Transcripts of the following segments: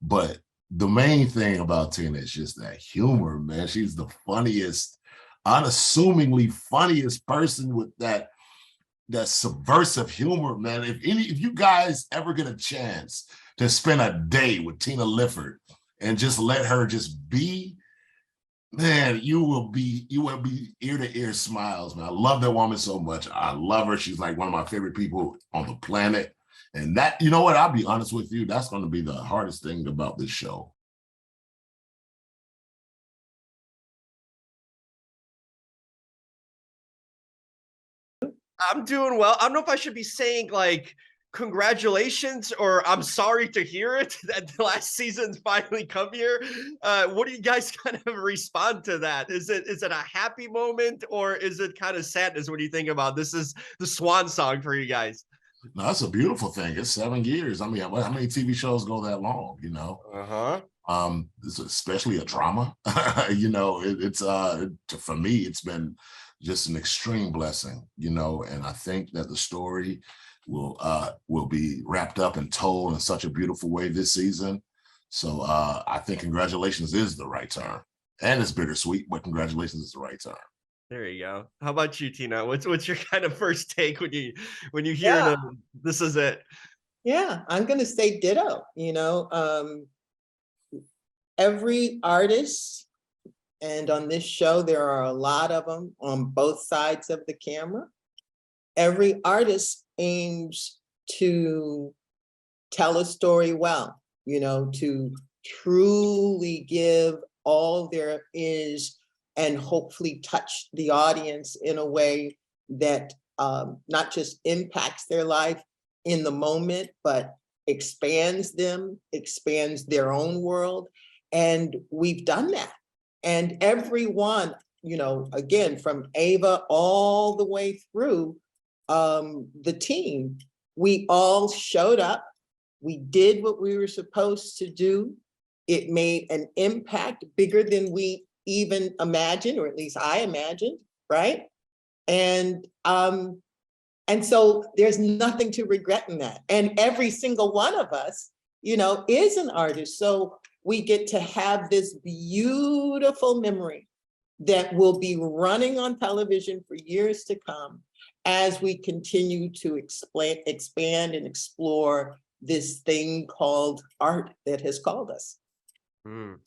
But the main thing about Tina is just that humor, man. She's the funniest, unassumingly funniest person with that subversive humor, man. If you guys ever get a chance to spend a day with Tina Lifford and just let her just be, man, you will be ear to ear smiles, man. I love that woman so much. I love her. She's like one of my favorite people on the planet. And that, you know what? I'll be honest with you. That's going to be the hardest thing about this show. I'm doing well. I don't know if I should be saying like congratulations or I'm sorry to hear it that the last season's finally come here. What do you guys kind of respond to that? Is it a happy moment or is it kind of sadness when you think about this is the swan song for you guys? No, that's a beautiful thing. It's 7 years. I mean, how many TV shows go that long, you know? Uh-huh. It's especially a drama. You know, for me, it's been just an extreme blessing, you know, and I think that the story will be wrapped up and told in such a beautiful way this season. So I think congratulations is the right term. And it's bittersweet, but congratulations is the right term. There you go. How about you, Tina? What's your kind of first take when you hear Yeah, this is it? yeah, I'm gonna say ditto, every artist, and on this show, there are a lot of them on both sides of the camera. Every artist aims to tell a story well, to truly give all there is and hopefully touch the audience in a way that not just impacts their life in the moment, but expands them, expands their own world. And we've done that. And everyone, again, from Ava all the way through the team, we all showed up. We did what we were supposed to do. It made an impact bigger than we even imagined, or at least I imagined, right? And so there's nothing to regret in that. And every single one of us, is an artist. So we get to have this beautiful memory that will be running on television for years to come as we continue to expand and explore this thing called art that has called us. Mm.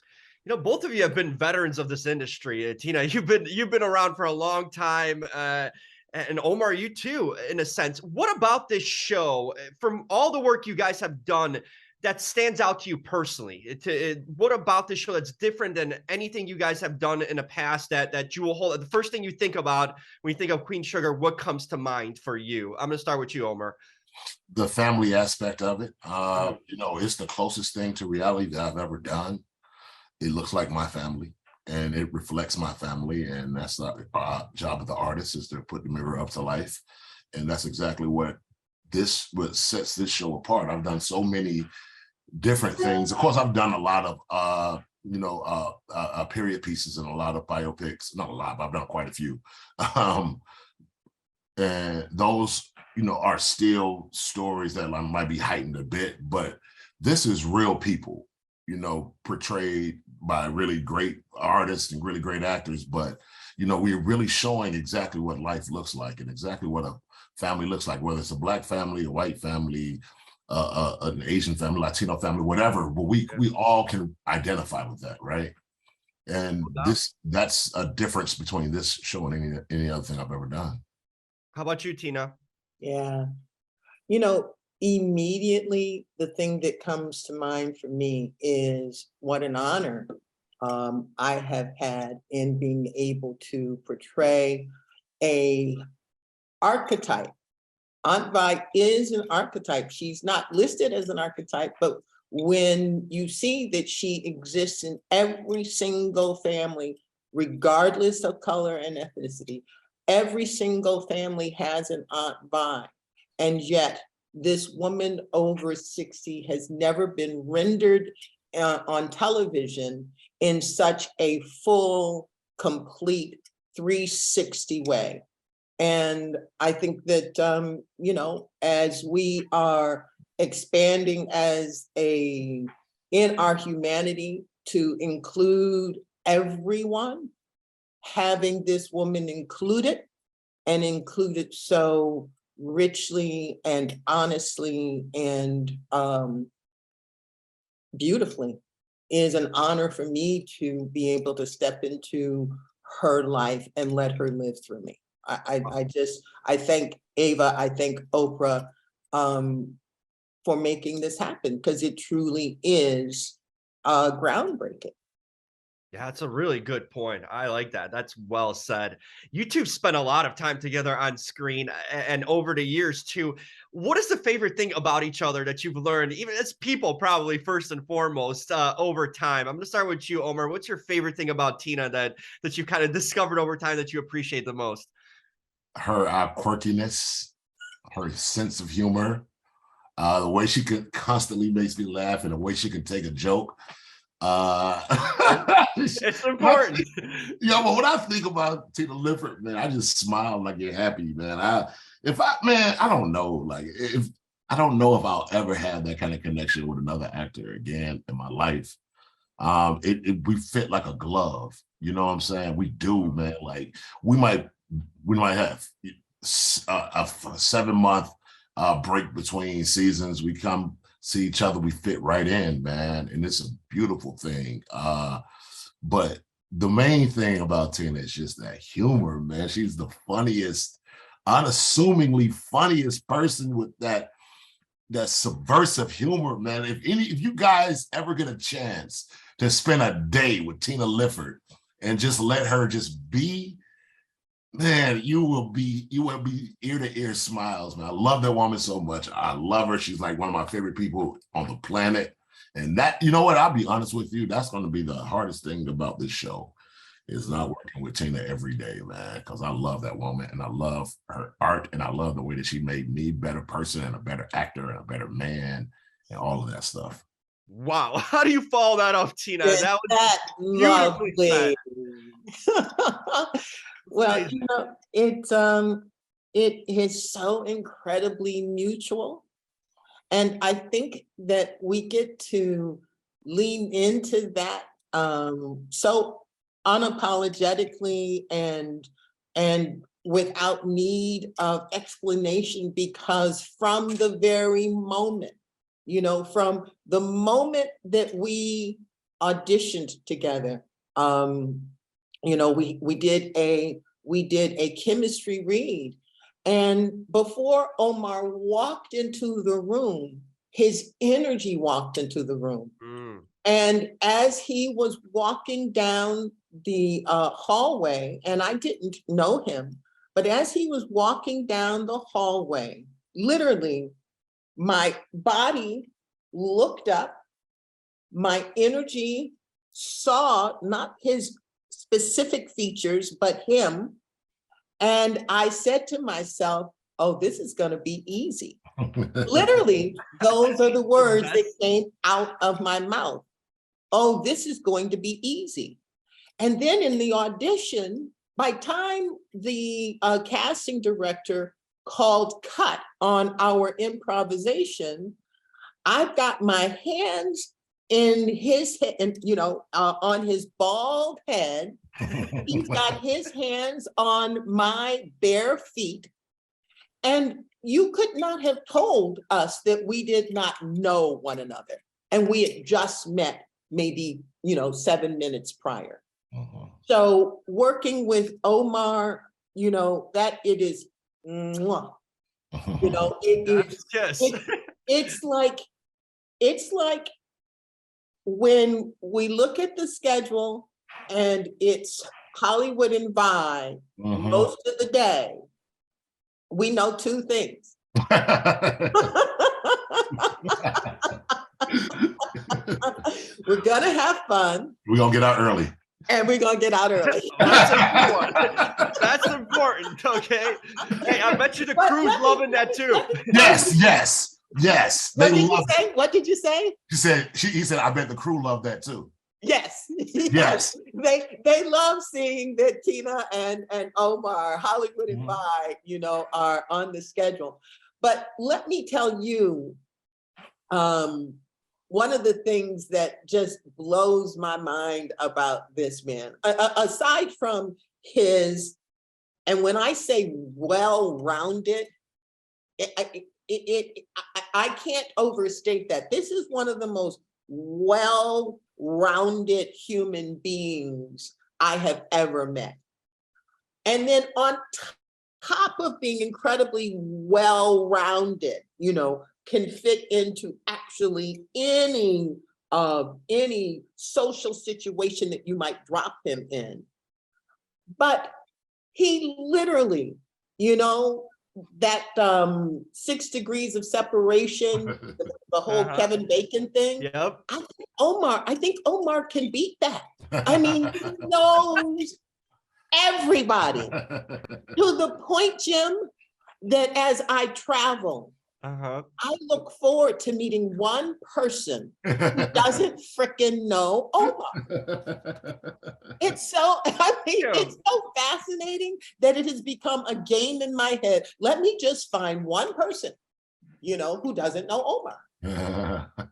Both of you have been veterans of this industry. Tina, you've been around for a long time, and Omar, you too, in a sense. What about this show, from all the work you guys have done, that stands out to you personally? What about this show that's different than anything you guys have done in the past that you will hold? The first thing you think about when you think of Queen Sugar, what comes to mind for you? I'm going to start with you, Omar. The family aspect of it, it's the closest thing to reality that I've ever done. It looks like my family and it reflects my family. And that's the job of the artist, is to put the mirror up to life. And that's exactly what sets this show apart. I've done so many different things. Of course, I've done a lot of, period pieces and a lot of biopics, not a lot, but I've done quite a few. And those, are still stories that might be heightened a bit, but this is real people, portrayed by really great artists and really great actors. But, we're really showing exactly what life looks like and exactly what a family looks like, whether it's a Black family, a white family, an Asian family, Latino family, whatever. But we all can identify with that, right? And that's a difference between this show and any other thing I've ever done. How about you, Tina? Yeah. Immediately, the thing that comes to mind for me is what an honor I have had in being able to portray a archetype. Aunt Vi is an archetype. She's not listed as an archetype, but when you see that she exists in every single family, regardless of color and ethnicity, every single family has an Aunt Vi. And yet this woman over 60 has never been rendered on television in such a full, complete 360 way. And I think that, as we are expanding as a in our humanity to include everyone, having this woman included and included so richly and honestly and beautifully is an honor for me to be able to step into her life and let her live through me. I thank Ava, I thank Oprah for making this happen, because it truly is groundbreaking. Yeah, that's a really good point. I like that. That's well said. You two spent a lot of time together on screen and over the years too. What is the favorite thing about each other that you've learned, even as people, probably first and foremost, over time? I'm gonna start with you, Omar. What's your favorite thing about Tina that you've kind of discovered over time that you appreciate the most? Her quirkiness, her sense of humor, the way she could constantly makes me laugh, and the way she can take a joke. It's important. Yeah, but when I think about Tina Lifford, man, I just smile like you're happy, man. I don't know, like if I don't know if I'll ever have that kind of connection with another actor again in my life. We fit like a glove. You know what I'm saying? We do, man. Like we might have a 7-month break between seasons. We come see each other, we fit right in, man, and it's a beautiful thing. But the main thing about Tina is just that humor, man. She's the funniest, unassumingly funniest person with that subversive humor, man. If you guys ever get a chance to spend a day with Tina Lifford and just let her just be, man, you will be ear to ear smiles, man. I love that woman so much. I love her. She's like one of my favorite people on the planet. And that, you know what, I'll be honest with you, that's going to be the hardest thing about this show, is not working with Tina every day, man, because I love that woman and I love her art and I love the way that she made me a better person and a better actor and a better man and all of that stuff. Wow. How do you follow that up, Tina? Isn't That was that beautifully said. lovely? Well, you know, it is so incredibly mutual. And I think that we get to lean into that so unapologetically and without need of explanation, because from the very moment, you know, from the moment that we auditioned together, you know, we did a chemistry read. And before Omar walked into the room, his energy walked into the room. Mm. And as he was walking down the hallway, and I didn't know him, but as he was walking down the hallway, literally, my body looked up, my energy saw not his specific features, but him. And I said to myself, oh, this is going to be easy. Literally, those are the words that came out of my mouth. Oh, this is going to be easy. And then in the audition, by time the casting director called cut on our improvisation, I've got my hands in his head, and you know, on his bald head. He's got his hands on my bare feet. And you could not have told us that we did not know one another. And we had just met maybe, you know, 7 minutes prior. So working with Omar, you know, that it is, mwah. You know, it's like when we look at the schedule and it's Hollywood and Vibe most of the day, we know 2 things. We're gonna have fun. We're gonna get out early. And we're gonna get out early. That's important. That's important. Okay. Hey, I bet you the crew's loving that too. Yes. What did you say? What did you say? He said, I bet the crew loved that too. Yes. Yes. They love seeing that Tina and Omar, Hollywood and Vibe, you know, are on the schedule. But let me tell you, one of the things that just blows my mind about this man, aside from his, and when I say well-rounded, I can't overstate that. This is one of the most well-rounded human beings I have ever met. And then on top of being incredibly well-rounded, you know, can fit into actually any social situation that you might drop him in. But he literally, you know, that 6 degrees of separation, the whole Kevin Bacon thing. Yep. I think Omar can beat that. I mean, he knows everybody to the point, Jim, that as I travel, I look forward to meeting one person who doesn't freaking know Omar. It's so, it's so fascinating that it has become a game in my head. Let me just find one person, you know, who doesn't know Omar.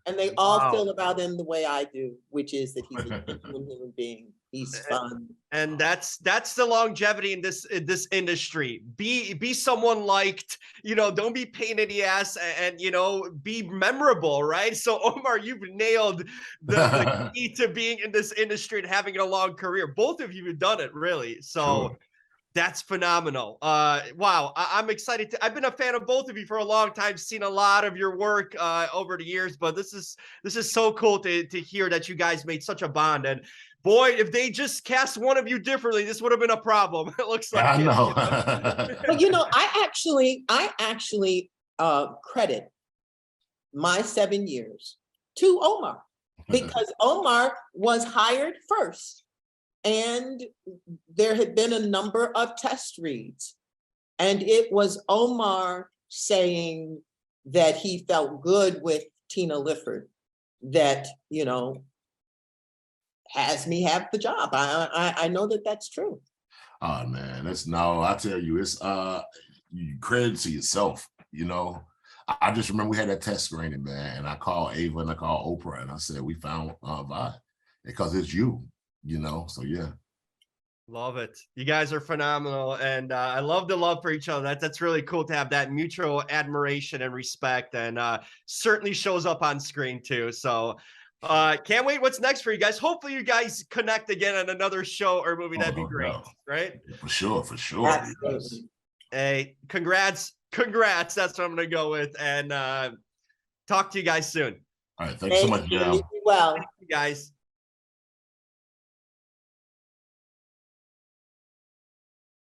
And they all feel about him the way I do, which is that he's a human being. He's fun. And that's the longevity in this industry. Be someone liked, you know, don't be pain in the ass, and you know, be memorable, right? So Omar, you've nailed the key to being in this industry and having a long career. Both of you have done it, really. So that's phenomenal. Wow, I'm excited. I've been a fan of both of you for a long time, seen a lot of your work over the years, but this is so cool to hear that you guys made such a bond. And boy, if they just cast one of you differently, this would have been a problem. It looks like I know. But you know, I actually credit my 7 years to Omar, because Omar was hired first. And there had been a number of test reads. And it was Omar saying that he felt good with Tina Lifford, that, you know, has me have the job. I know that that's true. Oh man, I tell you, it's you credit to yourself, you know. I just remember we had that test screening, man, and I called Ava and I called Oprah and I said, we found Vi, because it's you know, so yeah. Love it. You guys are phenomenal. And I love the love for each other. That's really cool to have that mutual admiration and respect, and certainly shows up on screen too. So can't wait what's next for you guys. Hopefully you guys connect again on another show or movie. That'd be great. No. Right? For sure. Absolutely. Hey, congrats. That's what I'm going to go with. And talk to you guys soon. All right. Thanks so much, Jim. Well, Thank you guys.